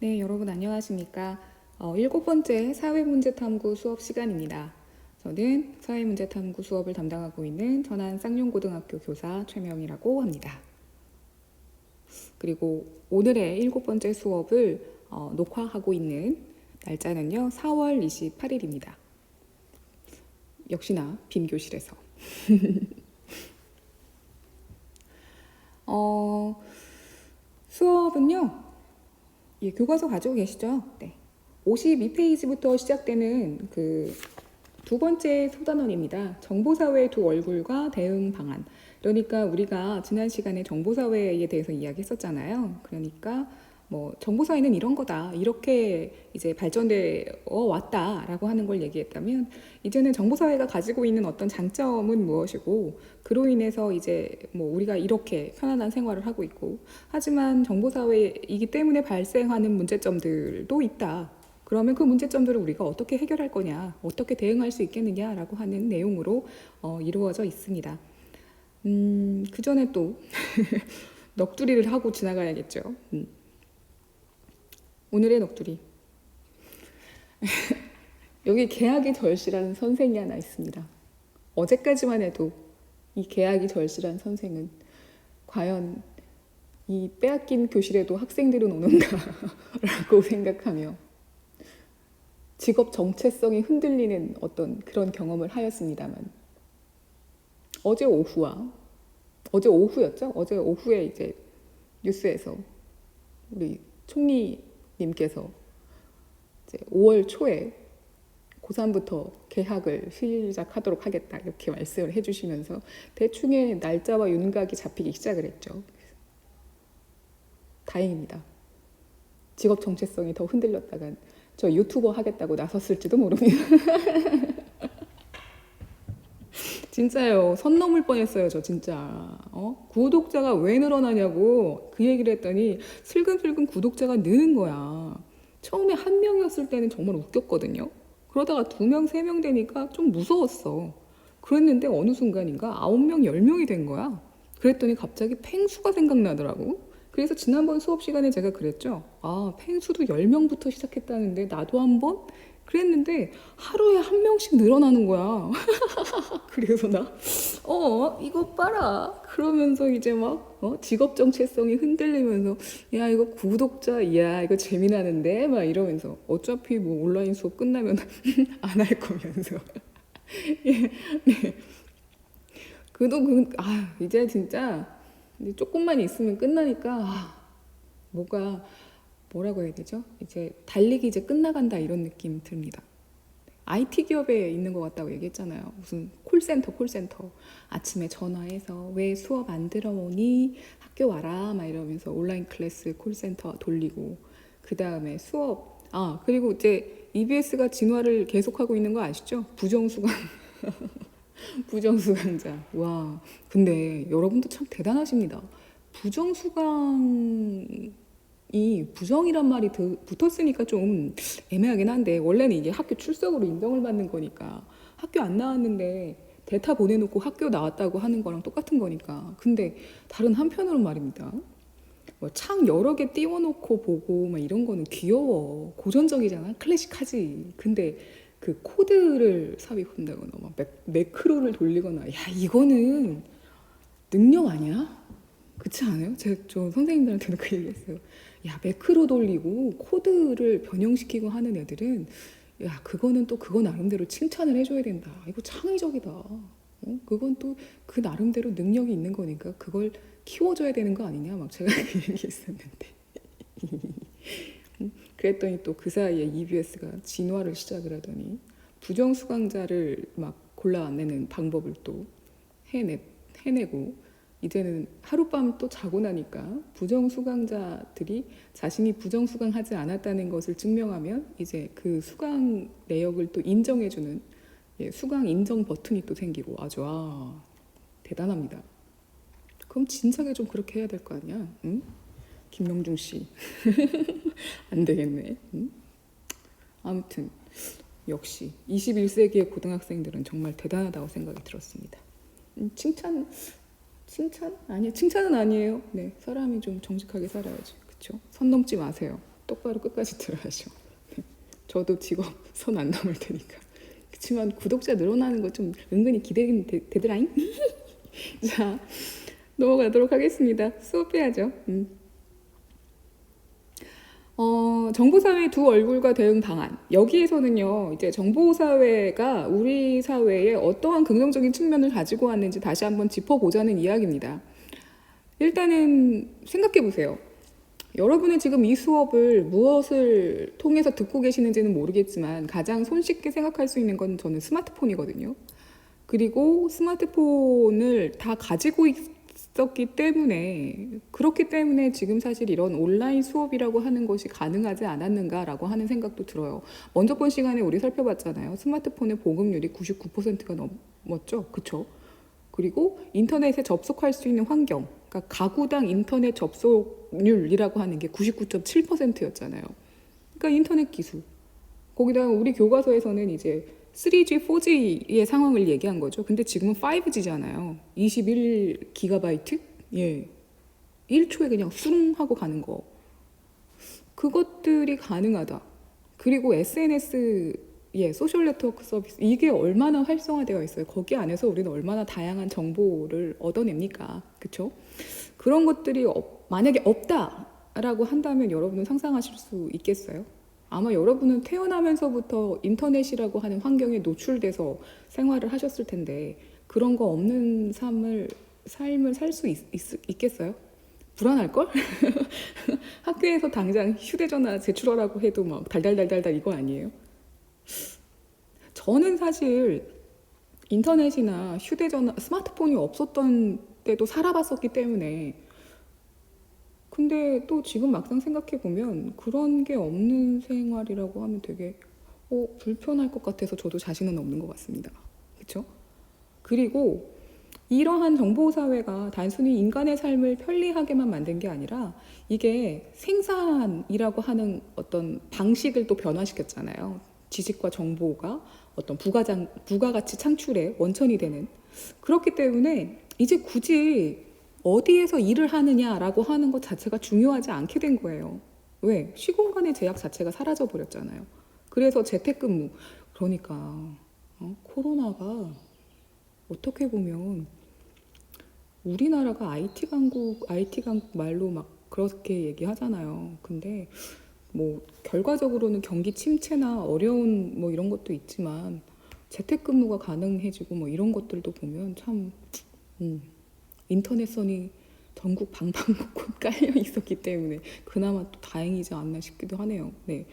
네, 여러분 안녕하십니까? 7번째 사회문제탐구 수업 시간입니다. 저는 사회문제탐구 수업을 담당하고 있는 전안 쌍용고등학교 교사 최명이라고 합니다. 그리고 오늘의 7번째 수업을 녹화하고 있는 날짜는요, 4월 28일입니다. 역시나 빈 교실에서. 수업은요, 교과서 가지고 계시죠? 네. 52페이지부터 시작되는 그 두 번째 소단원입니다. 정보사회의 두 얼굴과 대응 방안. 그러니까 우리가 지난 시간에 정보사회에 대해서 이야기했었잖아요. 그러니까 뭐 정보사회는 이런 거다. 이렇게 이제 발전되어 왔다라고 하는 걸 얘기했다면 이제는 정보사회가 가지고 있는 어떤 장점은 무엇이고 그로 인해서 이제 뭐 우리가 이렇게 편안한 생활을 하고 있고 하지만 정보사회이기 때문에 발생하는 문제점들도 있다. 그러면 그 문제점들을 우리가 어떻게 해결할 거냐, 어떻게 대응할 수 있겠느냐라고 하는 내용으로 이루어져 있습니다. 그 전에 또 넋두리를 하고 지나가야겠죠. 오늘의 넋두리. 여기 계약이 절실한 선생이 하나 있습니다. 어제까지만 해도 이 계약이 절실한 선생은 과연 이 빼앗긴 교실에도 학생들은 오는가라고 생각하며 직업 정체성이 흔들리는 어떤 그런 경험을 하였습니다만 어제 오후였죠? 어제 오후에 이제 뉴스에서 우리 총리님께서 이제 5월 초에 고3부터 개학을 시작하도록 하겠다 이렇게 말씀을 해주시면서 대충의 날짜와 윤곽이 잡히기 시작을 했죠. 다행입니다. 직업 정체성이 더 흔들렸다간 저 유튜버 하겠다고 나섰을지도 모릅니다. 진짜요. 선 넘을 뻔했어요. 저 진짜. 구독자가 왜 늘어나냐고 그 얘기를 했더니 슬금슬금 구독자가 느는 거야. 처음에 한 명이었을 때는 정말 웃겼거든요. 그러다가 2명, 3명 되니까 좀 무서웠어. 그랬는데 어느 순간인가 9명, 10명이 된 거야. 그랬더니 갑자기 팽수가 생각나더라고. 그래서 지난번 수업 시간에 제가 그랬죠. 팽수도 10명부터 시작했다는데 나도 한번? 그랬는데 하루에 1명씩 늘어나는 거야. 그래서 이거 봐라. 그러면서 이제 막, 직업 정체성이 흔들리면서, 야, 이거 구독자, 야, 이거 재미나는데? 막 이러면서, 어차피 뭐 온라인 수업 끝나면 안 할 거면서. 예, 네. 이제 진짜, 조금만 있으면 끝나니까, 뭐라고 해야 되죠? 이제 달리기 이제 끝나간다 이런 느낌 듭니다. IT 기업에 있는 것 같다고 얘기했잖아요. 무슨 콜센터. 아침에 전화해서 왜 수업 안 들어오니? 학교 와라. 막 이러면서 온라인 클래스 콜센터 돌리고. 그 다음에 수업. 그리고 이제 EBS가 진화를 계속하고 있는 거 아시죠? 부정수강자. 와. 근데 여러분도 참 대단하십니다. 이 부정이란 말이 붙었으니까 좀 애매하긴 한데 원래는 이게 학교 출석으로 인정을 받는 거니까 학교 안 나왔는데 대타 보내놓고 학교 나왔다고 하는 거랑 똑같은 거니까. 근데 다른 한편으로 말입니다. 뭐 창 여러 개 띄워놓고 보고 막 이런 거는 귀여워. 고전적이잖아. 클래식하지. 근데 그 코드를 삽입한다거나 막 매크로를 돌리거나 야 이거는 능력 아니야? 그렇지 않아요? 저 선생님들한테는 그 얘기했어요. 야, 매크로 돌리고 코드를 변형시키고 하는 애들은 야, 그거는 또 그거 나름대로 칭찬을 해줘야 된다. 이거 창의적이다. 그건 또 그 나름대로 능력이 있는 거니까 그걸 키워줘야 되는 거 아니냐? 막 제가 그 얘기했었는데. 그랬더니 또 그 사이에 EBS가 진화를 시작을 하더니 부정수강자를 막 골라내는 방법을 또 해내고 이제는 하룻밤 또 자고 나니까 부정수강자들이 자신이 부정수강하지 않았다는 것을 증명하면 이제 그 수강 내역을 또 인정해주는 수강 인정 버튼이 또 생기고 아주 대단합니다. 그럼 진작에 좀 그렇게 해야 될 거 아니야? 응? 김명중 씨. 안 되겠네. 응? 아무튼 역시 21세기의 고등학생들은 정말 대단하다고 생각이 들었습니다. 칭찬? 아니요, 칭찬은 아니에요. 네, 사람이 좀 정직하게 살아야지. 그쵸? 선 넘지 마세요. 똑바로 끝까지 들어야죠. 저도 직업 선 안 넘을 테니까. 그렇지만 구독자 늘어나는 거 좀 은근히 기대는 되더라잉. 자, 넘어가도록 하겠습니다. 수업해야죠. 정보사회 두 얼굴과 대응 방안. 여기에서는요, 이제 정보사회가 우리 사회에 어떠한 긍정적인 측면을 가지고 왔는지 다시 한번 짚어보자는 이야기입니다. 일단은 생각해 보세요. 여러분은 지금 이 수업을 무엇을 통해서 듣고 계시는지는 모르겠지만 가장 손쉽게 생각할 수 있는 건 저는 스마트폰이거든요. 그리고 스마트폰을 다 가지고 있었기 때문에 그렇기 때문에 지금 사실 이런 온라인 수업이라고 하는 것이 가능하지 않았는가라고 하는 생각도 들어요. 먼저 번 시간에 우리 살펴봤잖아요. 스마트폰의 보급률이 99%가 넘었죠. 그쵸? 그리고 인터넷에 접속할 수 있는 환경, 그러니까 가구당 인터넷 접속률이라고 하는 게 99.7%였잖아요. 그러니까 인터넷 기술. 거기다가 우리 교과서에서는 이제 3G, 4G의 상황을 얘기한 거죠. 근데 지금은 5G잖아요. 21GB? 예. 1초에 그냥 수릉 하고 가는 거. 그것들이 가능하다. 그리고 SNS, 예, 소셜 네트워크 서비스. 이게 얼마나 활성화되어 있어요. 거기 안에서 우리는 얼마나 다양한 정보를 얻어냅니까? 그쵸? 그런 것들이 만약에 없다라고 한다면 여러분은 상상하실 수 있겠어요? 아마 여러분은 태어나면서부터 인터넷이라고 하는 환경에 노출돼서 생활을 하셨을 텐데 그런 거 없는 삶을 살 수 있겠어요? 불안할걸? 학교에서 당장 휴대전화 제출하라고 해도 막 달달달달달 이거 아니에요? 저는 사실 인터넷이나 휴대전화, 스마트폰이 없었던 때도 살아봤었기 때문에 근데 또 지금 막상 생각해보면 그런 게 없는 생활이라고 하면 되게 불편할 것 같아서 저도 자신은 없는 것 같습니다. 그렇죠? 그리고 이러한 정보사회가 단순히 인간의 삶을 편리하게만 만든 게 아니라 이게 생산이라고 하는 어떤 방식을 또 변화시켰잖아요. 지식과 정보가 어떤 부가가치 창출의 원천이 되는 그렇기 때문에 이제 굳이 어디에서 일을 하느냐라고 하는 것 자체가 중요하지 않게 된 거예요. 왜? 시공간의 제약 자체가 사라져 버렸잖아요. 그래서 재택근무. 그러니까 코로나가 어떻게 보면 우리나라가 IT 강국 말로 막 그렇게 얘기하잖아요. 근데 뭐 결과적으로는 경기 침체나 어려운 뭐 이런 것도 있지만 재택근무가 가능해지고 뭐 이런 것들도 보면 참 인터넷선이 전국 방방곡곡 깔려 있었기 때문에 그나마 또 다행이지 않나 싶기도 하네요. 네.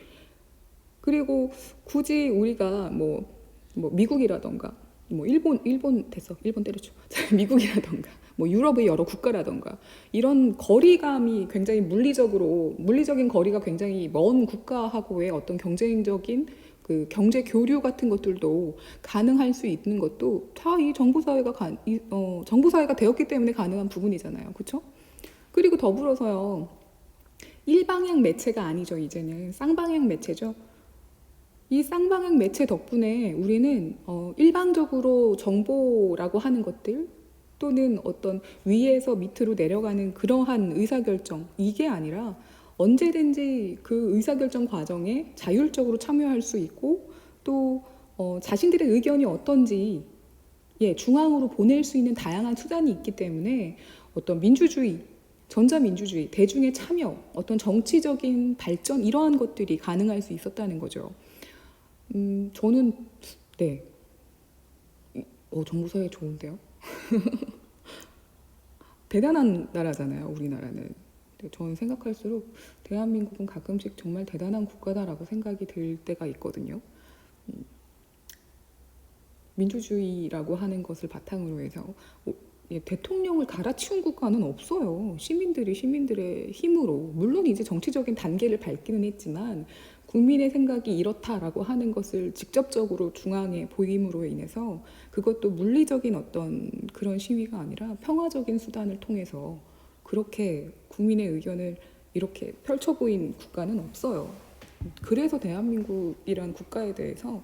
그리고 굳이 우리가 뭐 미국이라던가 뭐 일본 됐어. 일본 때려쳐. 미국이라던가 뭐 유럽의 여러 국가라던가 이런 거리감이 굉장히 물리적인 거리가 굉장히 먼 국가하고의 어떤 경쟁적인 그 경제 교류 같은 것들도 가능할 수 있는 것도 다 이 정보사회가 되었기 때문에 가능한 부분이잖아요. 그렇죠? 그리고 더불어서요. 일방향 매체가 아니죠. 이제는 쌍방향 매체죠. 이 쌍방향 매체 덕분에 우리는 일방적으로 정보라고 하는 것들 또는 어떤 위에서 밑으로 내려가는 그러한 의사결정 이게 아니라 언제든지 그 의사결정 과정에 자율적으로 참여할 수 있고 또 자신들의 의견이 어떤지 중앙으로 보낼 수 있는 다양한 수단이 있기 때문에 어떤 민주주의, 전자민주주의, 대중의 참여, 어떤 정치적인 발전 이러한 것들이 가능할 수 있었다는 거죠. 저는 네, 정보사회 좋은데요. 대단한 나라잖아요, 우리나라는. 저는 생각할수록 대한민국은 가끔씩 정말 대단한 국가다라고 생각이 들 때가 있거든요. 민주주의라고 하는 것을 바탕으로 해서 대통령을 갈아치운 국가는 없어요. 시민들의 힘으로 물론 이제 정치적인 단계를 밟기는 했지만 국민의 생각이 이렇다라고 하는 것을 직접적으로 중앙에 보임으로 인해서 그것도 물리적인 어떤 그런 시위가 아니라 평화적인 수단을 통해서 그렇게 국민의 의견을 이렇게 펼쳐 보인 국가는 없어요. 그래서 대한민국이란 국가에 대해서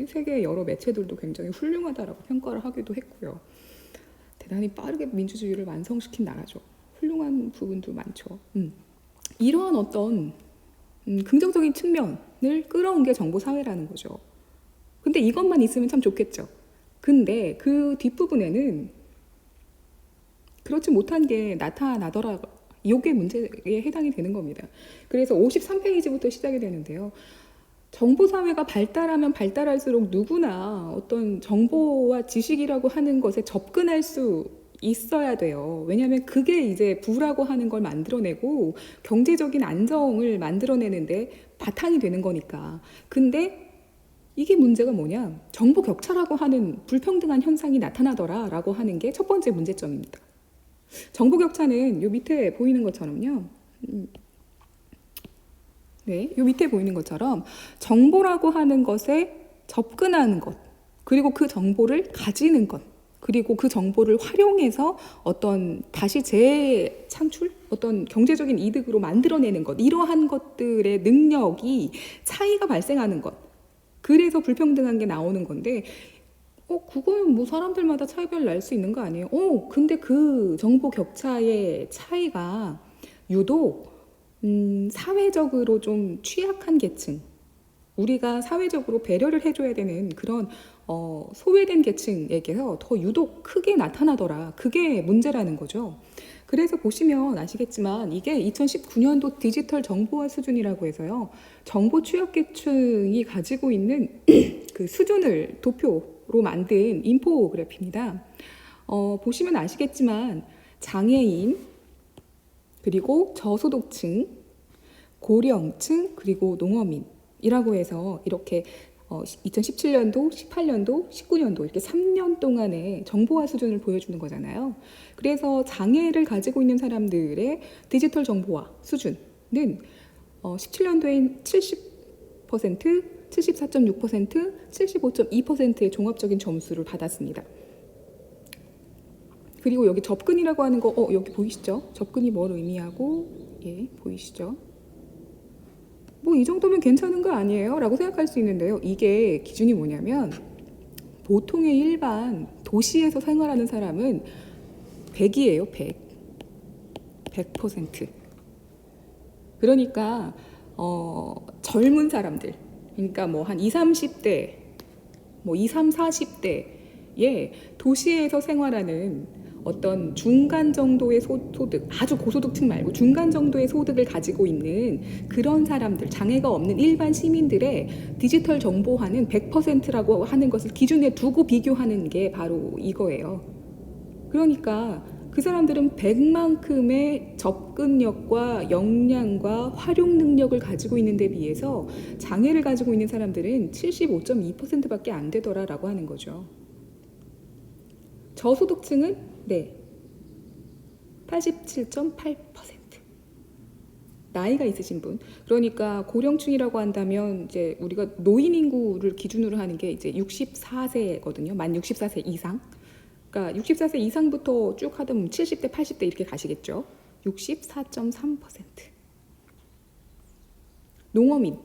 세계 여러 매체들도 굉장히 훌륭하다라고 평가를 하기도 했고요. 대단히 빠르게 민주주의를 완성시킨 나라죠. 훌륭한 부분도 많죠. 이러한 어떤 긍정적인 측면을 끌어온 게 정보 사회라는 거죠. 근데 이것만 있으면 참 좋겠죠. 근데 그 뒷부분에는 그렇지 못한 게 나타나더라. 이게 문제에 해당이 되는 겁니다. 그래서 53페이지부터 시작이 되는데요. 정보사회가 발달하면 발달할수록 누구나 어떤 정보와 지식이라고 하는 것에 접근할 수 있어야 돼요. 왜냐하면 그게 이제 부라고 하는 걸 만들어내고 경제적인 안정을 만들어내는데 바탕이 되는 거니까. 근데 이게 문제가 뭐냐? 정보 격차라고 하는 불평등한 현상이 나타나더라라고 하는 게 첫 번째 문제점입니다. 정보 격차는 요 밑에 보이는 것처럼요. 네, 요 밑에 보이는 것처럼 정보라고 하는 것에 접근하는 것, 그리고 그 정보를 가지는 것, 그리고 그 정보를 활용해서 어떤 다시 재창출, 어떤 경제적인 이득으로 만들어내는 것, 이러한 것들의 능력이 차이가 발생하는 것. 그래서 불평등한 게 나오는 건데, 그거는 뭐 사람들마다 차이별 날 수 있는 거 아니에요? 근데 그 정보 격차의 차이가 유독 사회적으로 좀 취약한 계층, 우리가 사회적으로 배려를 해줘야 되는 그런 소외된 계층에게서 더 유독 크게 나타나더라. 그게 문제라는 거죠. 그래서 보시면 아시겠지만 이게 2019년도 디지털 정보화 수준이라고 해서요. 정보 취약계층이 가지고 있는 그 수준을 도표로 만든 인포그래프입니다. 보시면 아시겠지만 장애인, 그리고 저소득층, 고령층, 그리고 농어민이라고 해서 이렇게 2017년도, 18년도, 19년도 이렇게 3년 동안의 정보화 수준을 보여주는 거잖아요. 그래서 장애를 가지고 있는 사람들의 디지털 정보화 수준은 17년도엔 70%, 74.6%, 75.2%의 종합적인 점수를 받았습니다. 그리고 여기 접근이라고 하는 거, 여기 보이시죠? 접근이 뭘 의미하고, 예, 보이시죠? 뭐 이 정도면 괜찮은 거 아니에요? 라고 생각할 수 있는데요. 이게 기준이 뭐냐면 보통의 일반 도시에서 생활하는 사람은 100이에요. 100. 100%. 그러니까 젊은 사람들, 그러니까 뭐 한 20, 30대, 뭐 20, 40대의 도시에서 생활하는 어떤 중간 정도의 소득, 아주 고소득층 말고 중간 정도의 소득을 가지고 있는 그런 사람들, 장애가 없는 일반 시민들의 디지털 정보화는 100%라고 하는 것을 기준에 두고 비교하는 게 바로 이거예요. 그러니까 그 사람들은 100만큼의 접근력과 역량과 활용 능력을 가지고 있는 데 비해서 장애를 가지고 있는 사람들은 75.2%밖에 안 되더라라고 하는 거죠. 저소득층은 네, 87.8%. 나이가 있으신 분. 그러니까 고령층이라고 한다면 이제 우리가 노인 인구를 기준으로 하는 게 이제 64세거든요. 만 64세 이상. 그러니까 64세 이상부터 쭉 하다 보면 70대, 80대 이렇게 가시겠죠. 64.3%. 농어민.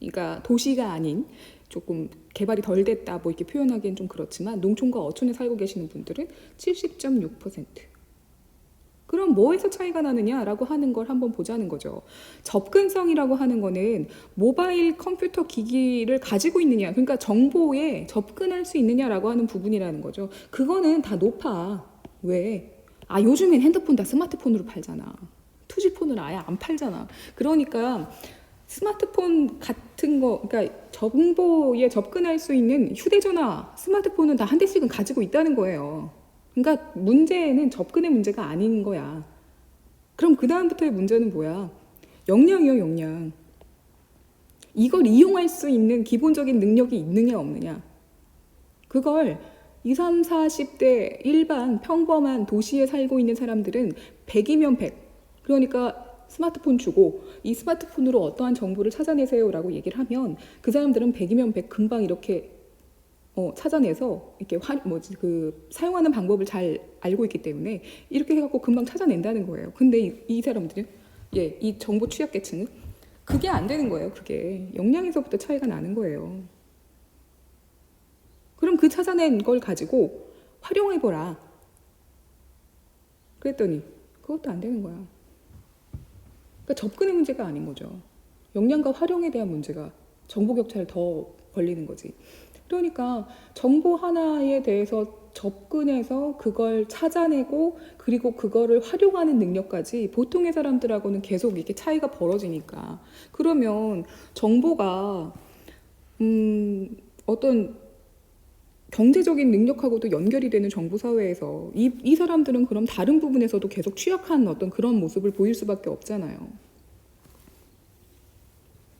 그러니까 도시가 아닌 조금 개발이 덜 됐다 뭐 이렇게 표현하기엔 좀 그렇지만 농촌과 어촌에 살고 계시는 분들은 70.6%. 그럼 뭐에서 차이가 나느냐라고 하는 걸 한번 보자는 거죠. 접근성이라고 하는 거는 모바일 컴퓨터 기기를 가지고 있느냐, 그러니까 정보에 접근할 수 있느냐라고 하는 부분이라는 거죠. 그거는 다 높아. 왜? 요즘엔 핸드폰 다 스마트폰으로 팔잖아. 투지폰을 아예 안 팔잖아. 그러니까 스마트폰 같은 거, 그러니까 정보에 접근할 수 있는 휴대전화, 스마트폰은 다 한 대씩은 가지고 있다는 거예요. 그러니까 문제는 접근의 문제가 아닌 거야. 그럼 그 다음부터의 문제는 뭐야? 역량이요, 역량. 이걸 이용할 수 있는 기본적인 능력이 있느냐, 없느냐. 그걸 20, 30, 40대 일반 평범한 도시에 살고 있는 사람들은 100이면 100. 그러니까 스마트폰 주고 이 스마트폰으로 어떠한 정보를 찾아내세요라고 얘기를 하면 그 사람들은 100이면 100 금방 이렇게 찾아내서 이렇게 사용하는 방법을 잘 알고 있기 때문에 이렇게 해갖고 금방 찾아낸다는 거예요. 근데 이 사람들은 이 정보 취약계층은 그게 안 되는 거예요. 그게 역량에서부터 차이가 나는 거예요. 그럼 그 찾아낸 걸 가지고 활용해보라. 그랬더니 그것도 안 되는 거야. 그러니까 접근의 문제가 아닌 거죠. 역량과 활용에 대한 문제가 정보 격차를 더 벌리는 거지. 그러니까 정보 하나에 대해서 접근해서 그걸 찾아내고 그리고 그거를 활용하는 능력까지 보통의 사람들하고는 계속 이렇게 차이가 벌어지니까 그러면 정보가 어떤 경제적인 능력하고도 연결이 되는 정보 사회에서 이 사람들은 그럼 다른 부분에서도 계속 취약한 어떤 그런 모습을 보일 수밖에 없잖아요.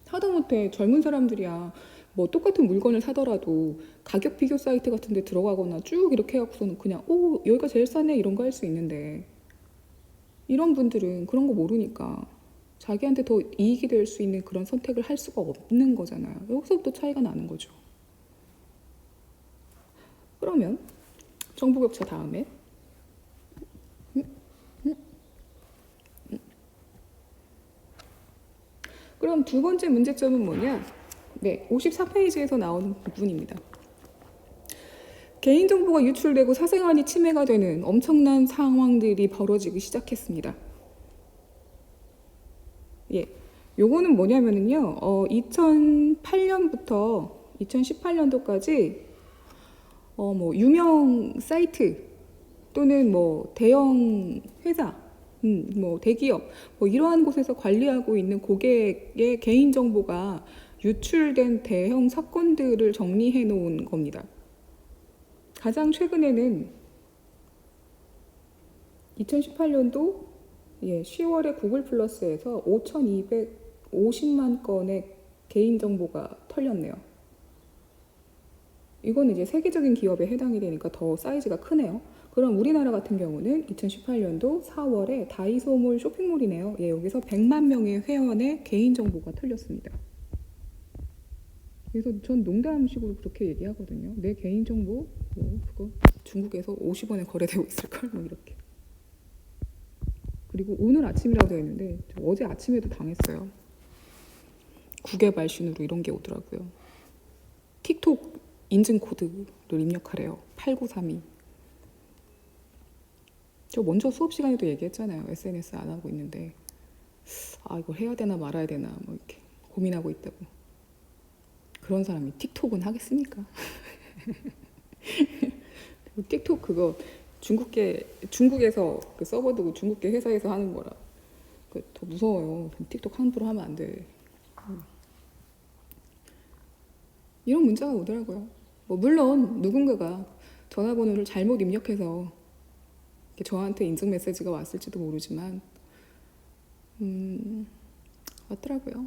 하다못해 젊은 사람들이야 뭐 똑같은 물건을 사더라도 가격 비교 사이트 같은 데 들어가거나 쭉 이렇게 해갖고서는 그냥 오 여기가 제일 싸네 이런 거 할 수 있는데 이런 분들은 그런 거 모르니까 자기한테 더 이익이 될 수 있는 그런 선택을 할 수가 없는 거잖아요. 여기서부터 차이가 나는 거죠. 그러면 정보 격차 다음에 그럼 두 번째 문제점은 뭐냐? 네, 54페이지에서 나오는 부분입니다. 개인정보가 유출되고 사생활이 침해가 되는 엄청난 상황들이 벌어지기 시작했습니다. 예, 요거는 뭐냐면은요, 2008년부터 2018년도까지 뭐 유명 사이트 또는 뭐 대형 회사, 뭐 대기업, 뭐 이러한 곳에서 관리하고 있는 고객의 개인정보가 유출된 대형 사건들을 정리해 놓은 겁니다. 가장 최근에는 2018년도 10월에 구글 플러스에서 5,250만 건의 개인정보가 털렸네요. 이거는 이제 세계적인 기업에 해당이 되니까 더 사이즈가 크네요. 그럼 우리나라 같은 경우는 2018년도 4월에 다이소몰 쇼핑몰이네요. 여기서 100만 명의 회원의 개인정보가 털렸습니다. 그래서 전 농담식으로 그렇게 얘기하거든요. 내 개인정보 뭐 그거 중국에서 50원에 거래되고 있을걸 뭐 이렇게. 그리고 오늘 아침이라고 되어 있는데 어제 아침에도 당했어요. 국외 발신으로 이런 게 오더라고요. 틱톡 인증 코드를 입력하래요. 8932. 저 먼저 수업 시간에도 얘기했잖아요. SNS 안 하고 있는데 이걸 해야 되나 말아야 되나 뭐 이렇게 고민하고 있다고. 그런 사람이 틱톡은 하겠습니까? 틱톡 그거 중국에서 그 서버 두고 중국계 회사에서 하는 거라 더 무서워요. 틱톡 함부로 하면 안 돼. 이런 문자가 오더라고요. 뭐 물론 누군가가 전화번호를 잘못 입력해서 저한테 인증 메시지가 왔을지도 모르지만 왔더라고요.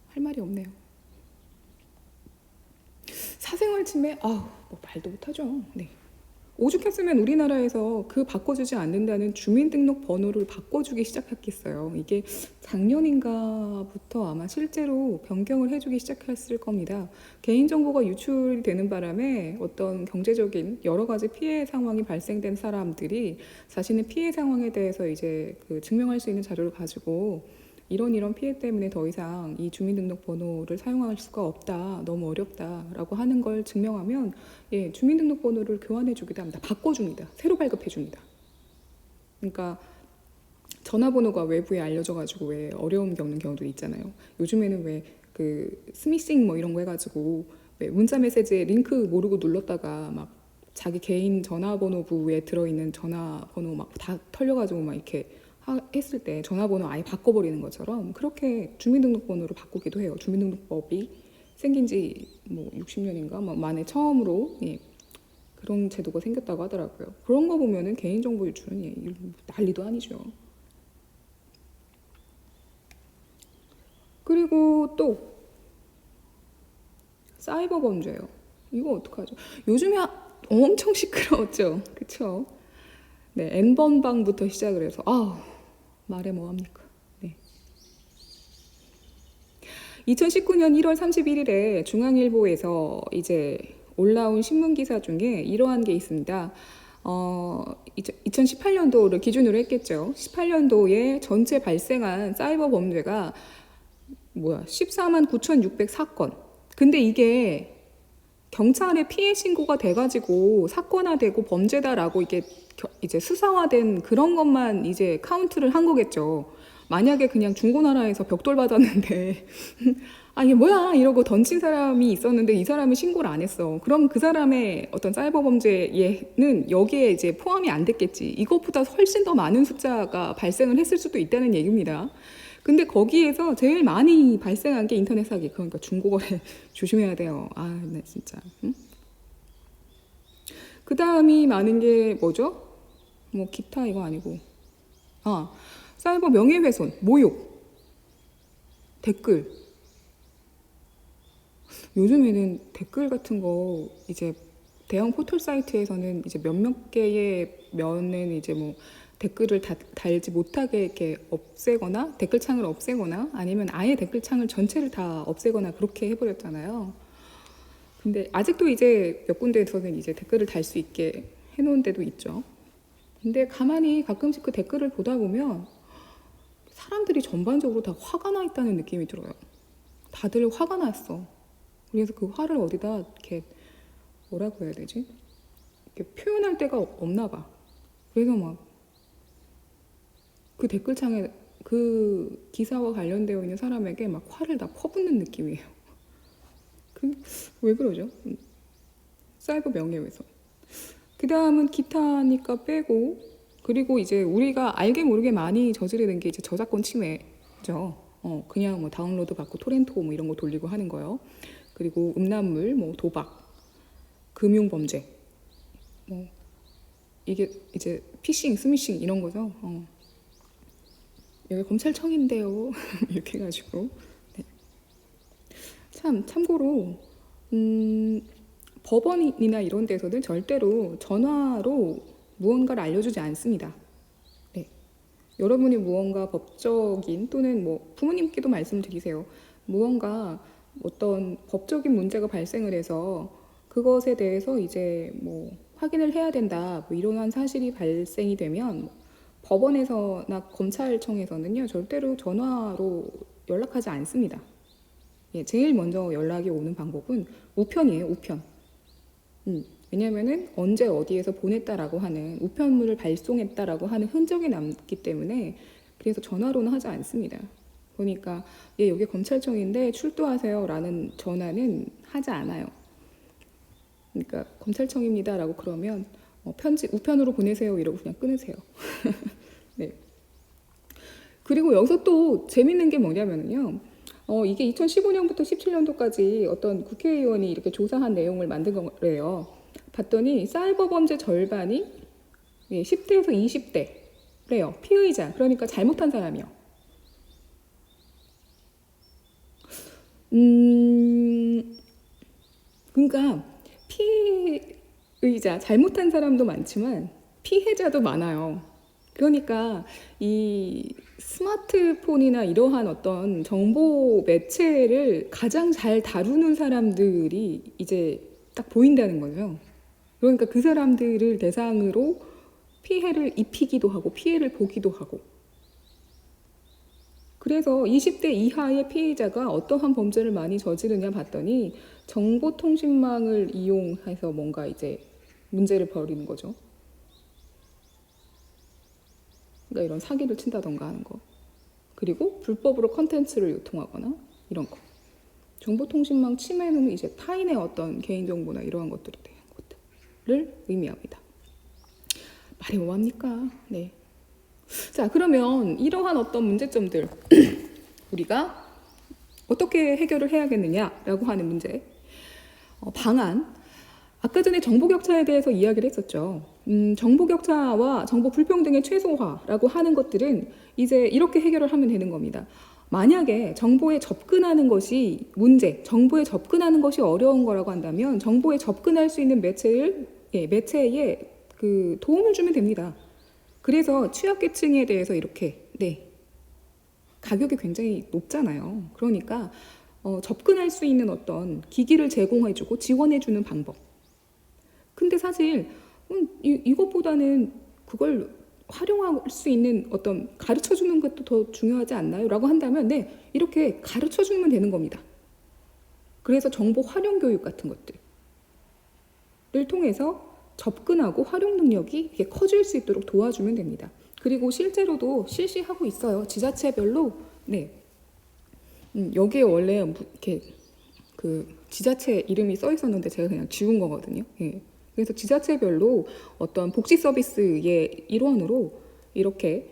할 말이 없네요. 사생활 침해? 뭐 말도 못하죠. 네. 오죽했으면 우리나라에서 그 바꿔주지 않는다는 주민등록번호를 바꿔주기 시작했겠어요. 이게 작년인가부터 아마 실제로 변경을 해주기 시작했을 겁니다. 개인정보가 유출이 되는 바람에 어떤 경제적인 여러 가지 피해 상황이 발생된 사람들이 자신의 피해 상황에 대해서 이제 그 증명할 수 있는 자료를 가지고 이런 피해 때문에 더 이상 이 주민등록번호를 사용할 수가 없다, 너무 어렵다라고 하는 걸 증명하면 주민등록번호를 교환해주기도 합니다. 바꿔줍니다. 새로 발급해줍니다. 그러니까 전화번호가 외부에 알려져가지고 왜 어려움 겪는 경우도 있잖아요. 요즘에는 왜 그 스미싱 뭐 이런 거 해가지고 왜 문자 메시지에 링크 모르고 눌렀다가 막 자기 개인 전화번호부에 들어있는 전화번호 막 다 털려가지고 막 이렇게 했을 때 전화번호 아예 바꿔버리는 것처럼 그렇게 주민등록번호를 바꾸기도 해요. 주민등록법이 생긴 지 뭐 60년인가 만에 처음으로 그런 제도가 생겼다고 하더라고요. 그런 거 보면은 개인정보 유출은 난리도 아니죠. 그리고 또 사이버 범죄예요. 이거 어떡하죠? 요즘에 엄청 시끄러웠죠. 그쵸? 네, N번방부터 시작을 해서 말해 뭐합니까? 네. 2019년 1월 31일에 중앙일보에서 이제 올라온 신문 기사 중에 이러한 게 있습니다. 2018년도를 기준으로 했겠죠. 18년도에 전체 발생한 사이버 범죄가 14만 9,604건. 근데 이게 경찰에 피해 신고가 돼가지고 사건화되고 범죄다라고 이게 이제 수사화된 그런 것만 이제 카운트를 한 거겠죠. 만약에 그냥 중고나라에서 벽돌 받았는데 아 이게 뭐야 이러고 던진 사람이 있었는데 이 사람은 신고를 안 했어. 그럼 그 사람의 어떤 사이버 범죄는 여기에 이제 포함이 안 됐겠지. 이것보다 훨씬 더 많은 숫자가 발생을 했을 수도 있다는 얘기입니다. 근데 거기에서 제일 많이 발생한 게 인터넷 사기. 그러니까 중고거래 조심해야 돼요. 아, 나 진짜. 응? 그 다음이 많은 게 뭐죠? 뭐 기타 이거 아니고. 아, 사이버 명예훼손, 모욕, 댓글. 요즘에는 댓글 같은 거 이제 대형 포털 사이트에서는 이제 몇몇 개의 면은 이제 뭐 댓글을 달지 못하게 이렇게 없애거나 댓글창을 없애거나 아니면 아예 댓글창을 전체를 다 없애거나 그렇게 해버렸잖아요. 근데 아직도 이제 몇 군데에서는 이제 댓글을 달 수 있게 해놓은 데도 있죠. 근데 가만히 가끔씩 그 댓글을 보다 보면 사람들이 전반적으로 다 화가 나 있다는 느낌이 들어요. 다들 화가 났어. 그래서 그 화를 어디다 이렇게 뭐라고 해야 되지? 이렇게 표현할 데가 없나 봐. 그래서 막 그 댓글창에 그 기사와 관련되어 있는 사람에게 막 화를 다 퍼붓는 느낌이에요. 왜 그러죠? 사이버 명예훼손. 그 다음은 기타니까 빼고, 그리고 이제 우리가 알게 모르게 많이 저지르는 게 이제 저작권 침해죠. 그냥 뭐 다운로드 받고 토렌토 뭐 이런 거 돌리고 하는 거요. 그리고 음란물, 뭐 도박, 금융범죄, 뭐 이게 이제 피싱, 스미싱 이런 거죠. 여기 검찰청인데요. 이렇게 해가지고. 네. 참고로, 법원이나 이런 데서는 절대로 전화로 무언가를 알려주지 않습니다. 네. 여러분이 무언가 법적인 또는 뭐 부모님께도 말씀드리세요. 무언가 어떤 법적인 문제가 발생을 해서 그것에 대해서 이제 뭐 확인을 해야 된다. 뭐 이러한 사실이 발생이 되면 법원에서나 검찰청에서는요 절대로 전화로 연락하지 않습니다. 예, 제일 먼저 연락이 오는 방법은 우편이에요. 우편. 왜냐면은 언제 어디에서 보냈다라고 하는 우편물을 발송했다라고 하는 흔적이 남기 때문에 그래서 전화로는 하지 않습니다. 그러니까 예, 여기 검찰청인데 출두하세요라는 전화는 하지 않아요. 그러니까 검찰청입니다라고 그러면 편지 우편으로 보내세요 이러고 그냥 끊으세요. 네. 그리고 여기서 또 재밌는 게 뭐냐면요. 이게 2015년부터 17년도까지 어떤 국회의원이 이렇게 조사한 내용을 만든 거래요. 봤더니 사이버 범죄 절반이 10대에서 20대래요. 피의자, 그러니까 잘못한 사람이요. 그러니까 피의자, 잘못한 사람도 많지만 피해자도 많아요. 그러니까 이 스마트폰이나 이러한 어떤 정보 매체를 가장 잘 다루는 사람들이 이제 딱 보인다는 거죠. 그러니까 그 사람들을 대상으로 피해를 입히기도 하고 피해를 보기도 하고. 그래서 20대 이하의 피해자가 어떠한 범죄를 많이 저지르냐 봤더니 정보통신망을 이용해서 뭔가 이제 문제를 벌이는 거죠. 그러니까 이런 사기를 친다던가 하는 거. 그리고 불법으로 컨텐츠를 유통하거나 이런 거. 정보통신망 침해는 이제 타인의 어떤 개인정보나 이러한 것들에 대한 것들을 의미합니다. 말이 뭐합니까? 네. 자, 그러면 이러한 어떤 문제점들 우리가 어떻게 해결을 해야겠느냐라고 하는 문제. 방안. 아까 전에 정보격차에 대해서 이야기를 했었죠. 정보격차와 정보 불평등의 최소화라고 하는 것들은 이제 이렇게 해결을 하면 되는 겁니다. 만약에 정보에 접근하는 것이 문제, 정보에 접근하는 것이 어려운 거라고 한다면 정보에 접근할 수 있는 매체에 그 도움을 주면 됩니다. 그래서 취약계층에 대해서 이렇게 가격이 굉장히 높잖아요. 그러니까 접근할 수 있는 어떤 기기를 제공해주고 지원해주는 방법. 근데 사실 이것보다는 그걸 활용할 수 있는 어떤 가르쳐주는 것도 더 중요하지 않나요? 라고 한다면 이렇게 가르쳐주면 되는 겁니다. 그래서 정보 활용 교육 같은 것들을 통해서 접근하고 활용 능력이 커질 수 있도록 도와주면 됩니다. 그리고 실제로도 실시하고 있어요. 지자체별로. 네. 여기에 원래 이렇게 그 지자체 이름이 써 있었는데 제가 그냥 지운 거거든요. 예. 그래서 지자체별로 어떤 복지 서비스의 일원으로 이렇게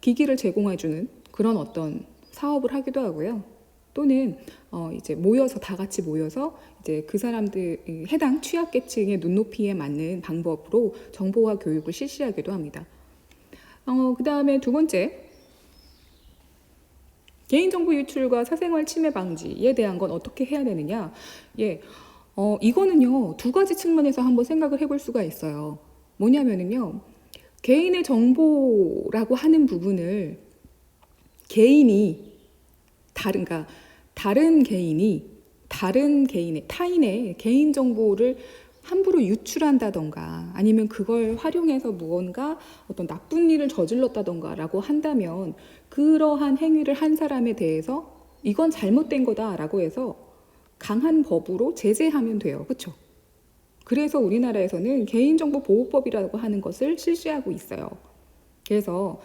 기기를 제공해주는 그런 어떤 사업을 하기도 하고요. 또는 이제 모여서 다 같이 모여서 이제 그 사람들 해당 취약계층의 눈높이에 맞는 방법으로 정보화 교육을 실시하기도 합니다. 그 다음에 두 번째, 개인정보 유출과 사생활 침해 방지에 대한 건 어떻게 해야 되느냐? 예, 이거는요, 두 가지 측면에서 한번 생각을 해볼 수가 있어요. 뭐냐면은요, 개인의 정보라고 하는 부분을 개인이 그러니까 다른 개인이 타인의 개인 정보를 함부로 유출한다던가 아니면 그걸 활용해서 무언가 어떤 나쁜 일을 저질렀다던가라고 한다면 그러한 행위를 한 사람에 대해서 이건 잘못된 거다라고 해서 강한 법으로 제재하면 돼요. 그렇죠? 그래서 우리나라에서는 개인정보보호법이라고 하는 것을 실시하고 있어요. 그래서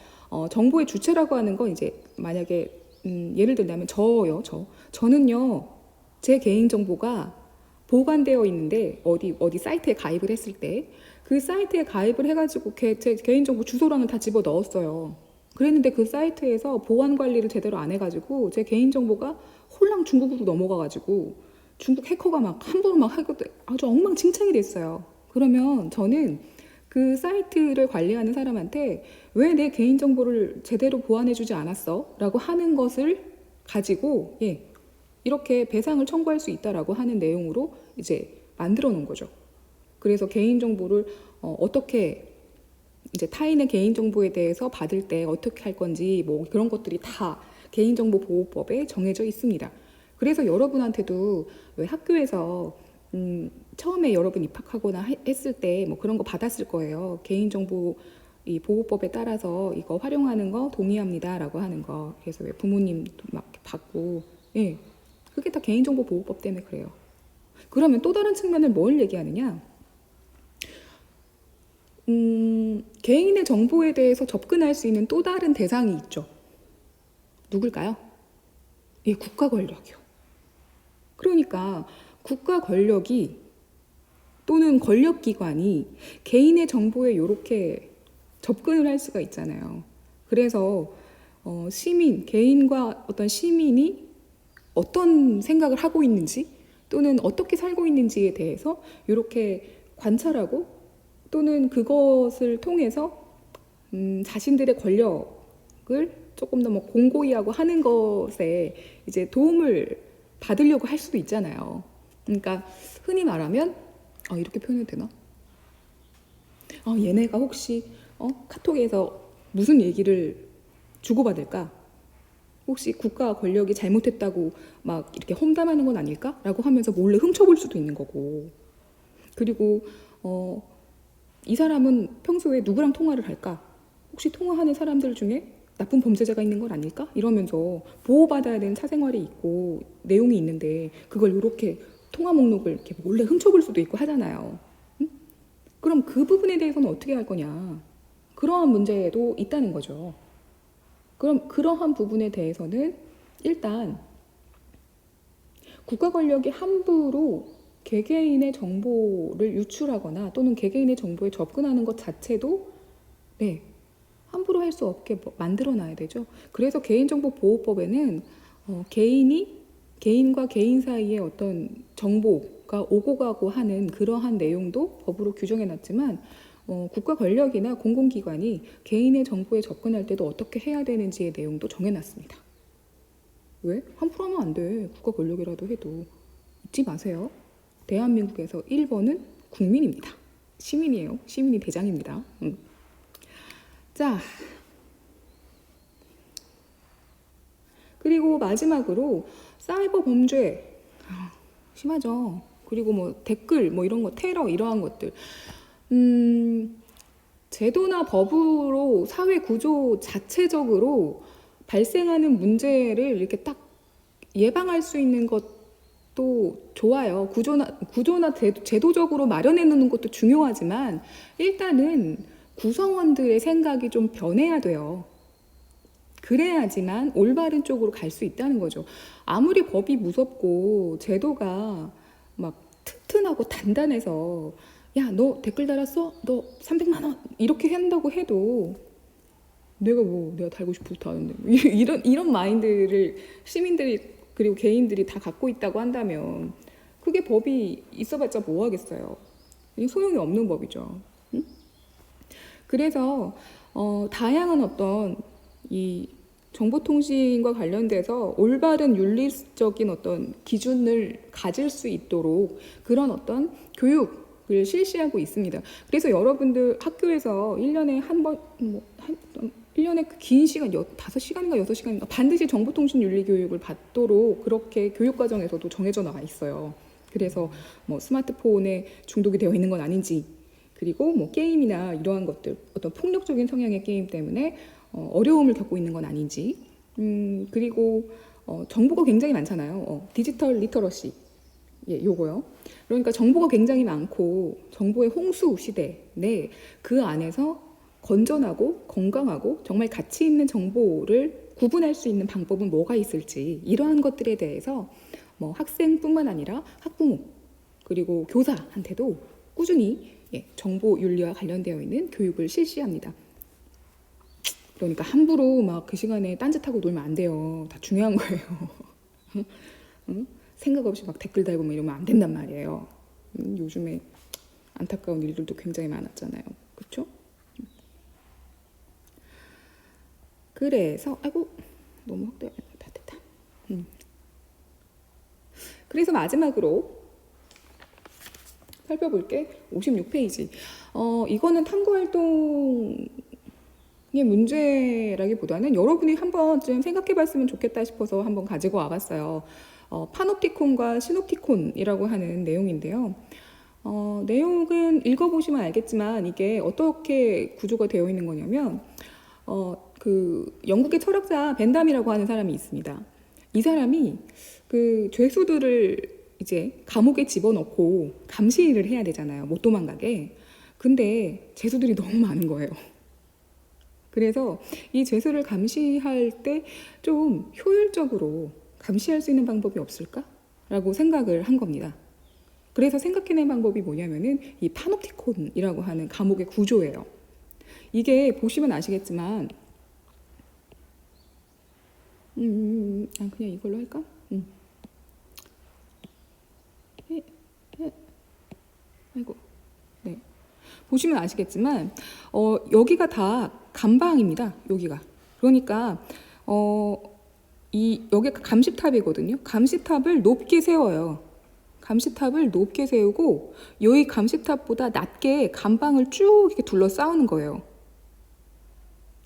정보의 주체라고 하는 건 이제 만약에 예를 들자면 저는요 제 개인정보가 보관되어 있는데 어디 사이트에 가입을 했을 때 그 사이트에 가입을 해가지고 제 개인정보 주소랑을 다 집어 넣었어요. 그랬는데 그 사이트에서 보안 관리를 제대로 안 해가지고 제 개인정보가 홀랑 중국으로 넘어가가지고 중국 해커가 막 함부로 막 하고 아주 엉망진창이 됐어요. 그러면 저는 그 사이트를 관리하는 사람한테 왜 내 개인정보를 제대로 보완해주지 않았어? 라고 하는 것을 가지고 이렇게 배상을 청구할 수 있다라고 하는 내용으로 이제 만들어 놓은 거죠. 그래서 개인정보를 어떻게 이제 타인의 개인정보에 대해서 받을 때 어떻게 할 건지 뭐 그런 것들이 다 개인정보보호법에 정해져 있습니다. 그래서 여러분한테도 왜 학교에서 처음에 여러분 입학하거나 했을 때 뭐 그런 거 받았을 거예요. 개인정보 이 보호법에 따라서 이거 활용하는 거 동의합니다라고 하는 거. 그래서 왜 부모님도 막 받고 그게 다 개인정보보호법 때문에 그래요. 그러면 또 다른 측면을 뭘 얘기하느냐? 개인의 정보에 대해서 접근할 수 있는 또 다른 대상이 있죠. 누굴까요? 국가 권력이요. 그러니까 국가 권력이 또는 권력기관이 개인의 정보에 이렇게 접근을 할 수가 있잖아요. 그래서 개인과 어떤 시민이 어떤 생각을 하고 있는지 또는 어떻게 살고 있는지에 대해서 이렇게 관찰하고 또는 그것을 통해서 자신들의 권력을 조금 더 뭐 공고히 하고 하는 것에 이제 도움을 받으려고 할 수도 있잖아요. 그러니까 흔히 말하면 이렇게 표현해도 되나? 얘네가 혹시 카톡에서 무슨 얘기를 주고받을까? 혹시 국가 권력이 잘못했다고 막 이렇게 험담하는 건 아닐까? 라고 하면서 몰래 훔쳐볼 수도 있는 거고. 그리고 이 사람은 평소에 누구랑 통화를 할까? 혹시 통화하는 사람들 중에 나쁜 범죄자가 있는 건 아닐까? 이러면서 보호받아야 되는 사생활이 있고 내용이 있는데 그걸 이렇게 통화 목록을 이렇게 몰래 훔쳐볼 수도 있고 하잖아요. 응? 그럼 그 부분에 대해서는 어떻게 할 거냐? 그러한 문제도 있다는 거죠. 그럼 그러한 부분에 대해서는 일단 국가 권력이 함부로 개개인의 정보를 유출하거나 또는 개개인의 정보에 접근하는 것 자체도 함부로 할 수 없게 만들어놔야 되죠. 그래서 개인정보보호법에는 개인과 개인 사이의 어떤 정보가 오고 가고 하는 그러한 내용도 법으로 규정해놨지만 국가 권력이나 공공기관이 개인의 정보에 접근할 때도 어떻게 해야 되는지의 내용도 정해놨습니다. 왜? 함부로 하면 안 돼. 국가 권력이라도 해도. 잊지 마세요. 대한민국에서 1번은 국민입니다. 시민이에요. 시민이 대장입니다. 자, 그리고 마지막으로 사이버 범죄 심하죠. 그리고 뭐 댓글 뭐 이런 거 테러 이러한 것들 제도나 법으로 사회 구조 자체적으로 발생하는 문제를 이렇게 딱 예방할 수 있는 것도 좋아요. 구조나 제도적으로 마련해 놓는 것도 중요하지만 일단은 구성원들의 생각이 좀 변해야 돼요. 그래야지만 올바른 쪽으로 갈 수 있다는 거죠. 아무리 법이 무섭고 제도가 막 튼튼하고 단단해서 야, 너 댓글 달았어? 너 300만 원 이렇게 한다고 해도 내가 달고 싶어서 다 하는데 이런 마인드를 시민들이 그리고 개인들이 다 갖고 있다고 한다면 그게 법이 있어봤자 뭐 하겠어요. 소용이 없는 법이죠. 응? 그래서 다양한 어떤 이 정보통신과 관련돼서 올바른 윤리적인 어떤 기준을 가질 수 있도록 그런 어떤 교육을 실시하고 있습니다. 그래서 여러분들 학교에서 1년에 한 번, 1년에 긴 시간, 5시간인가 6시간인가 반드시 정보통신 윤리 교육을 받도록 그렇게 교육과정에서도 정해져 나와 있어요. 그래서 뭐 스마트폰에 중독이 되어 있는 건 아닌지, 그리고 뭐 게임이나 이러한 것들, 어떤 폭력적인 성향의 게임 때문에 어려움을 겪고 있는 건 아닌지, 그리고 정보가 굉장히 많잖아요. 디지털 리터러시, 예, 요거요. 그러니까 정보가 굉장히 많고 정보의 홍수 시대, 네, 그 안에서 건전하고 건강하고 정말 가치 있는 정보를 구분할 수 있는 방법은 뭐가 있을지 이러한 것들에 대해서 뭐 학생뿐만 아니라 학부모 그리고 교사한테도 꾸준히 예, 정보 윤리와 관련되어 있는 교육을 실시합니다. 그러니까 함부로 막 그 시간에 딴짓하고 놀면 안 돼요. 다 중요한 거예요. 응? 생각 없이 막 댓글 달고 막 이러면 안 된단 말이에요. 요즘에 안타까운 일들도 굉장히 많았잖아요. 그렇죠? 그래서 아이고 너무 확대가 다 됐다. 그래서 마지막으로 살펴볼게 56페이지. 이거는 탐구활동의 문제라기보다는 여러분이 한 번쯤 생각해봤으면 좋겠다 싶어서 한번 가지고 와봤어요. 파놉티콘과 시놉티콘이라고 하는 내용인데요. 내용은 읽어보시면 알겠지만 이게 어떻게 구조가 되어 있는 거냐면 그 영국의 철학자 벤담이라고 하는 사람이 있습니다. 이 사람이 그 죄수들을 이제 감옥에 집어넣고 감시를 해야 되잖아요. 못 도망가게. 근데 죄수들이 너무 많은 거예요. 그래서 이 죄수를 감시할 때 좀 효율적으로 감시할 수 있는 방법이 없을까? 라고 생각을 한 겁니다. 그래서 생각해낸 방법이 뭐냐면은 이 파놉티콘이라고 하는 감옥의 구조예요. 이게 보시면 아시겠지만 그냥 이걸로 할까? 아이고, 네. 보시면 아시겠지만, 여기가 다 감방입니다. 여기가. 그러니까, 여기가 감시탑이거든요. 감시탑을 높게 세워요. 감시탑을 높게 세우고, 여기 감시탑보다 낮게 감방을 쭉 이렇게 둘러싸우는 거예요.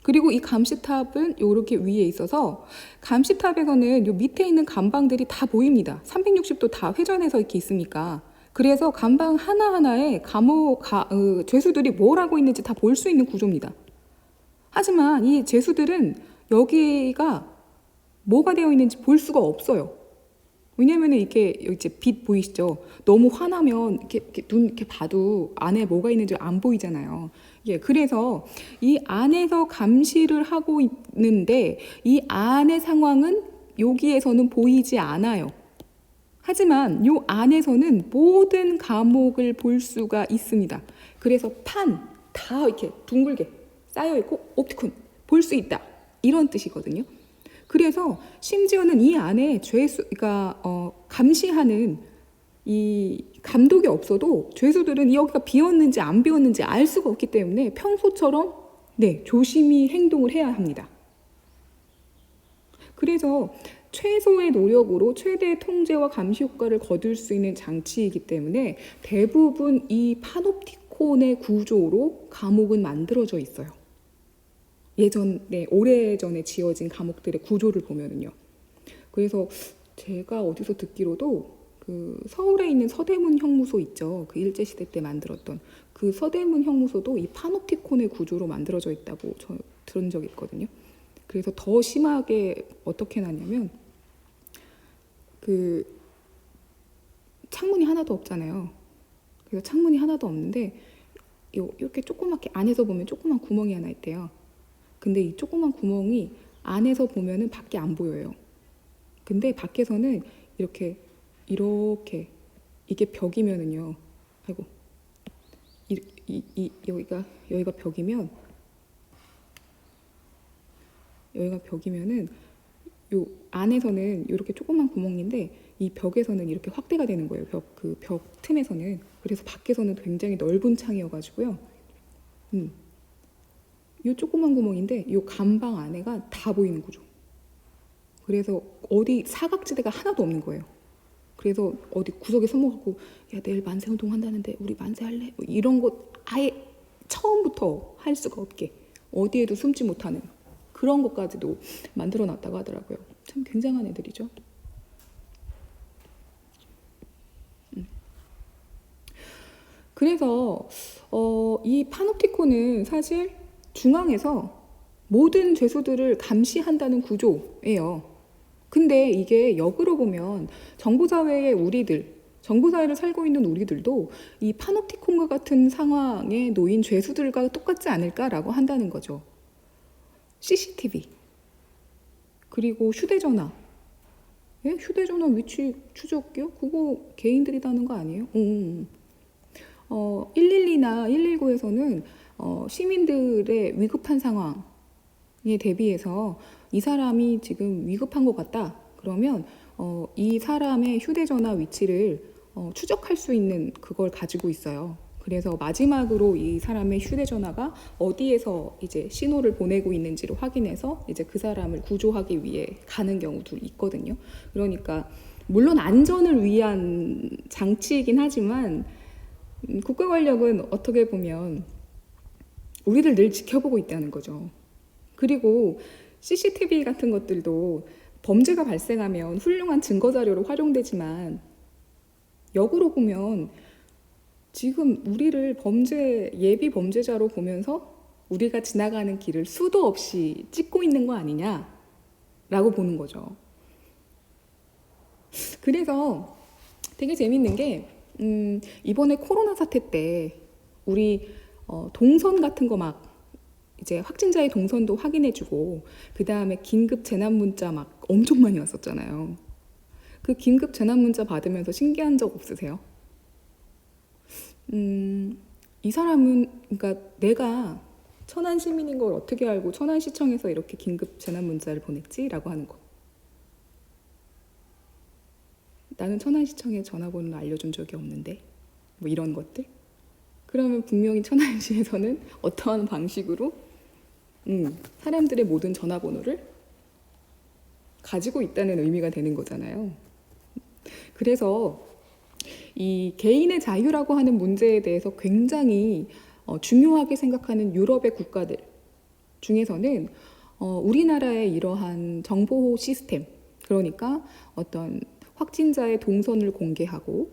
그리고 이 감시탑은 이렇게 위에 있어서 감시탑에서는 요 밑에 있는 감방들이 다 보입니다. 360도 다 회전해서 이렇게 있으니까. 그래서 감방 하나하나에 죄수들이 뭘 하고 있는지 다 볼 수 있는 구조입니다. 하지만 이 죄수들은 여기가 뭐가 되어 있는지 볼 수가 없어요. 왜냐면은 이렇게 이제 빛 보이시죠? 너무 환하면 이렇게 눈 이렇게 봐도 안에 뭐가 있는지 안 보이잖아요. 예, 그래서 이 안에서 감시를 하고 있는데 이 안의 상황은 여기에서는 보이지 않아요. 하지만 이 안에서는 모든 감옥을 볼 수가 있습니다. 그래서 다 이렇게 둥글게 쌓여 있고 옵티콘 볼 수 있다. 이런 뜻이거든요. 그래서 심지어는 이 안에 그러니까 감시하는 이 감독이 없어도 죄수들은 여기가 비었는지 안 비었는지 알 수가 없기 때문에 평소처럼 네, 조심히 행동을 해야 합니다. 그래서 최소의 노력으로 최대의 통제와 감시 효과를 거둘 수 있는 장치이기 때문에 대부분 이 파놉티콘의 구조로 감옥은 만들어져 있어요. 오래전에 지어진 감옥들의 구조를 보면은요. 그래서 제가 어디서 듣기로도 그 서울에 있는 서대문 형무소 있죠. 그 일제시대 때 만들었던 그 서대문 형무소도 이 파놉티콘의 구조로 만들어져 있다고 저 들은 적이 있거든요. 그래서 더 심하게 어떻게 해놨냐면 그 창문이 하나도 없잖아요. 그래서 창문이 하나도 없는데 이렇게 조그맣게 안에서 보면 조그만 구멍이 하나 있대요. 근데 이 조그만 구멍이 안에서 보면은 밖에 안 보여요. 근데 밖에서는 이렇게 이게 벽이면은요. 아이고 여기가 벽이면 요 안에서는 이렇게 조그만 구멍인데 이 벽에서는 이렇게 확대가 되는 거예요. 벽 틈에서는. 그래서 밖에서는 굉장히 넓은 창이어가지고요. 요 조그만 구멍인데 요 감방 안에가 다 보이는 거죠. 그래서 어디 사각지대가 하나도 없는 거예요. 그래서 어디 구석에 숨어갖고 야 내일 만세 운동 한다는데 우리 만세 할래? 뭐 이런 것 아예 처음부터 할 수가 없게 어디에도 숨지 못하는 그런 것까지도 만들어 놨다고 하더라고요. 참 굉장한 애들이죠. 그래서 이 파놉티콘은 사실 중앙에서 모든 죄수들을 감시한다는 구조예요. 근데 이게 역으로 보면 정보사회의 정보사회를 살고 있는 우리들도 이 파놉티콘과 같은 상황에 놓인 죄수들과 똑같지 않을까라고 한다는 거죠. CCTV, 그리고 휴대전화. 예? 휴대전화 위치 추적기요? 그거 개인들이 다는 거 아니에요? 112나 119에서는 시민들의 위급한 상황에 대비해서 이 사람이 지금 위급한 것 같다. 그러면 이 사람의 휴대전화 위치를 추적할 수 있는 그걸 가지고 있어요. 그래서 마지막으로 이 사람의 휴대전화가 어디에서 이제 신호를 보내고 있는지를 확인해서 이제 그 사람을 구조하기 위해 가는 경우도 있거든요. 그러니까 물론 안전을 위한 장치이긴 하지만 국가 권력은 어떻게 보면 우리를 늘 지켜보고 있다는 거죠. 그리고 CCTV 같은 것들도 범죄가 발생하면 훌륭한 증거 자료로 활용되지만 역으로 보면 지금 우리를 예비 범죄자로 보면서 우리가 지나가는 길을 수도 없이 찍고 있는 거 아니냐라고 보는 거죠. 그래서 되게 재밌는 게 이번에 코로나 사태 때 우리 동선 같은 거 막 이제 확진자의 동선도 확인해주고 그 다음에 긴급 재난 문자 막 엄청 많이 왔었잖아요. 그 긴급 재난 문자 받으면서 신기한 적 없으세요? 이 사람은 그러니까 내가 천안 시민인 걸 어떻게 알고 천안시청에서 이렇게 긴급 재난 문자를 보냈지라고 하는 거. 나는 천안시청에 전화번호를 알려준 적이 없는데 뭐 이런 것들. 그러면 분명히 천안시에서는 어떠한 방식으로 사람들의 모든 전화번호를 가지고 있다는 의미가 되는 거잖아요. 그래서 이 개인의 자유라고 하는 문제에 대해서 굉장히 중요하게 생각하는 유럽의 국가들 중에서는 우리나라의 이러한 정보 시스템, 그러니까 어떤 확진자의 동선을 공개하고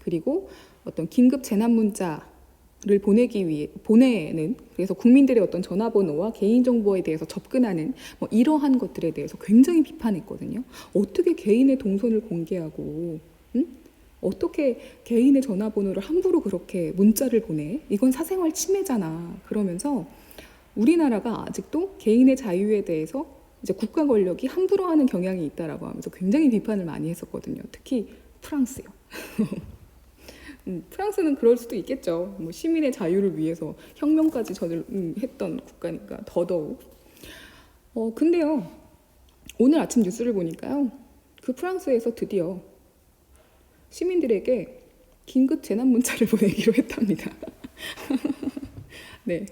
그리고 어떤 긴급 재난 문자를 보내기 위해 보내는, 그래서 국민들의 어떤 전화번호와 개인정보에 대해서 접근하는 뭐 이러한 것들에 대해서 굉장히 비판했거든요. 어떻게 개인의 동선을 공개하고 어떻게 개인의 전화번호를 함부로 그렇게 문자를 보내? 이건 사생활 침해잖아. 그러면서 우리나라가 아직도 개인의 자유에 대해서 이제 국가 권력이 함부로 하는 경향이 있다라고 하면서 굉장히 비판을 많이 했었거든요. 특히 프랑스요. 프랑스는 그럴 수도 있겠죠. 뭐 시민의 자유를 위해서 혁명까지 했던 국가니까 더더욱. 근데요, 오늘 아침 뉴스를 보니까요, 그 프랑스에서 드디어 시민들에게 긴급 재난 문자를 보내기로 했답니다. 네,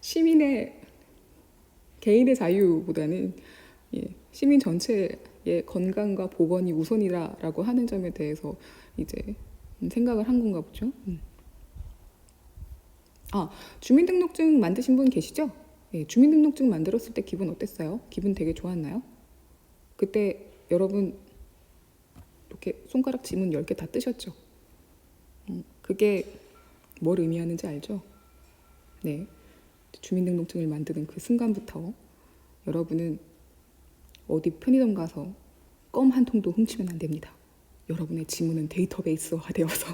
시민의 개인의 자유보다는 시민 전체의 건강과 보건이 우선이다라고 하는 점에 대해서 이제 생각을 한 건가 보죠. 주민등록증 만드신 분 계시죠? 예, 주민등록증 만들었을 때 기분 어땠어요? 기분 되게 좋았나요? 그때 여러분 이렇게 손가락 지문 10개 다 뜨셨죠? 그게 뭘 의미하는지 알죠? 네, 주민등록증을 만드는 그 순간부터 여러분은 어디 편의점 가서 껌 한 통도 훔치면 안 됩니다. 여러분의 지문은 데이터베이스화 되어서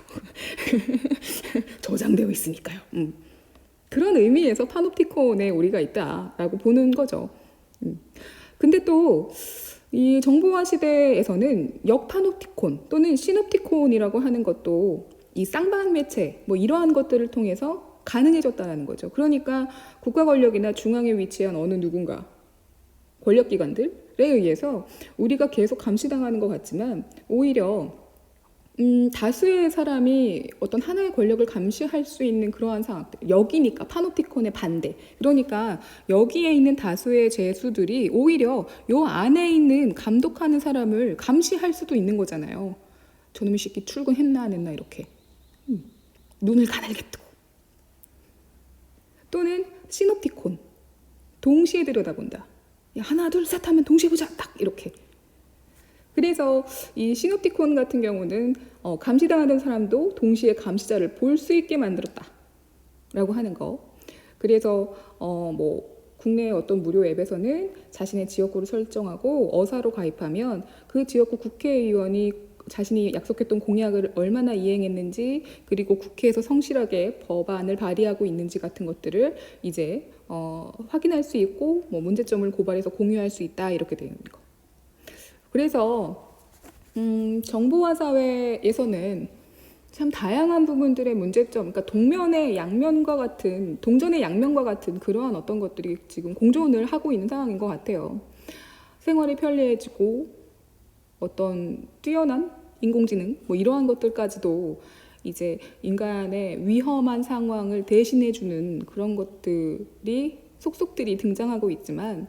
저장되어 있으니까요. 그런 의미에서 파놉티콘에 우리가 있다라고 보는 거죠. 근데 또 이 정보화 시대에서는 역파놉티콘 또는 시놉티콘이라고 하는 것도 이 쌍방 매체 뭐 이러한 것들을 통해서 가능해졌다는 거죠. 그러니까 국가 권력이나 중앙에 위치한 어느 누군가 권력기관들에 의해서 우리가 계속 감시당하는 것 같지만 오히려 다수의 사람이 어떤 하나의 권력을 감시할 수 있는 그러한 상황들, 여기니까 파놉티콘의 반대. 그러니까 여기에 있는 다수의 죄수들이 오히려 요 안에 있는 감독하는 사람을 감시할 수도 있는 거잖아요. 저놈의 새끼 출근했나 안 했나 이렇게 눈을 가늘게 뜨고. 또는 시놉티콘, 동시에 들여다본다. 야, 하나 둘 셋 하면 동시에 보자 딱 이렇게. 그래서 이 시놉티콘 같은 경우는 감시당하는 사람도 동시에 감시자를 볼 수 있게 만들었다라고 하는 거. 그래서 뭐 국내의 어떤 무료 앱에서는 자신의 지역구를 설정하고 어사로 가입하면 그 지역구 국회의원이 자신이 약속했던 공약을 얼마나 이행했는지, 그리고 국회에서 성실하게 법안을 발의하고 있는지 같은 것들을 이제 확인할 수 있고 뭐 문제점을 고발해서 공유할 수 있다 이렇게 되는 거. 그래서 정보화 사회에서는 참 다양한 부분들의 문제점, 그러니까 동전의 양면과 같은 그러한 어떤 것들이 지금 공존을 하고 있는 상황인 것 같아요. 생활이 편리해지고 어떤 뛰어난 인공지능 뭐 이러한 것들까지도 이제 인간의 위험한 상황을 대신해주는 그런 것들이 속속들이 등장하고 있지만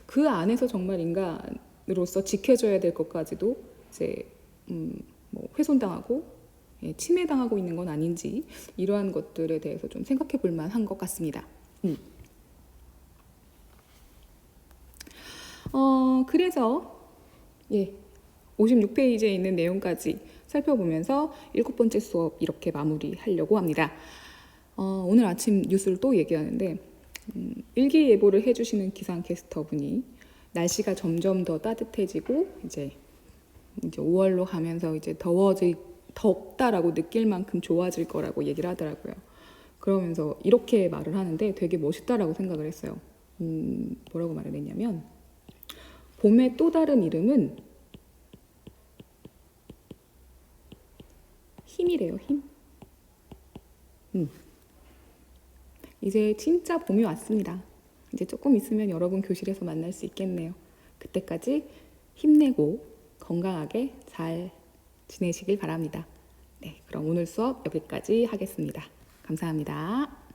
그 안에서 정말 인간으로서 지켜져야 될 것까지도 이제 뭐 훼손당하고 침해당하고 있는 건 아닌지 이러한 것들에 대해서 좀 생각해 볼 만한 것 같습니다. 그래서 56페이지에 있는 내용까지 살펴보면서 7번째 수업 이렇게 마무리하려고 합니다. 오늘 아침 뉴스를 또 얘기하는데 일기예보를 해주시는 기상캐스터분이 날씨가 점점 더 따뜻해지고 이제 5월로 가면서 이제 덥다라고 느낄 만큼 좋아질 거라고 얘기를 하더라고요. 그러면서 이렇게 말을 하는데 되게 멋있다라고 생각을 했어요. 뭐라고 말을 했냐면 봄의 또 다른 이름은 힘이래요. 힘. 이제 진짜 봄이 왔습니다. 이제 조금 있으면 여러분 교실에서 만날 수 있겠네요. 그때까지 힘내고 건강하게 잘 지내시길 바랍니다. 네, 그럼 오늘 수업 여기까지 하겠습니다. 감사합니다.